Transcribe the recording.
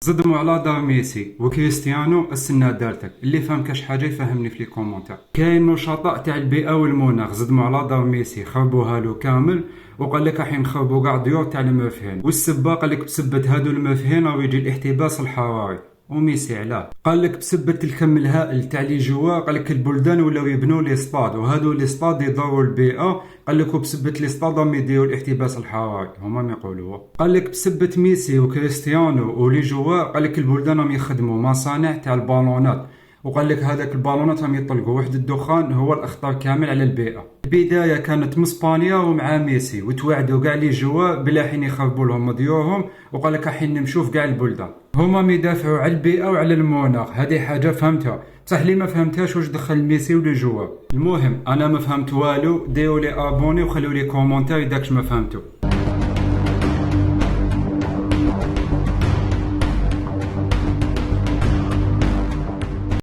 صدموا على دار ميسي وكريستيانو السنة دارتك اللي فهم كاش حاجة يفهمني في لي كومونتير. كاين نشطاء تاع البيئة والمناخ صدموا على دار ميسي خربوها له كامل وقال لك راح نخربوا كاع ديور تاع المرفهين، والسبا قال لك بسبة هادو المرفهين راهو يجي الاحتباس الحراري. وميسي علاه قال لك بسبة الكم الهائل تاع لي جوا، قال لك البلدان ولاو يبنوا لي سطاد وهادو لي سطاد يضروا البيئة، قال لك وبسبة لي سطاد راهم يديروا الاحتباس الحراري هما ما يقولوه. قال لك بسبة ميسي وكريستيانو ولي جوا قال لك البلدان راهم يخدموا مصانع تاع البالونات، وقال لك هذاك البالونات راهم يطلقوا واحد الدخان هو الاخطار كامل على البيئة. البداية كانت من اسبانيا ومع ميسي وتوعدوا كاع لي جوا بلا حين يخربوا لهم ديورهم، وقال لك راح نمشوا في كاع البلدان. هما يدافعوا على البيئة وعلى المناخ، هذه حاجة فهمتها، بصح اللي ما فهمتهاش واش دخل ميسي ولي جوا. المهم انا ما فهمت والو، ديروا لي ابوني وخلوا لي كومونتير اذا ما فهمتوا.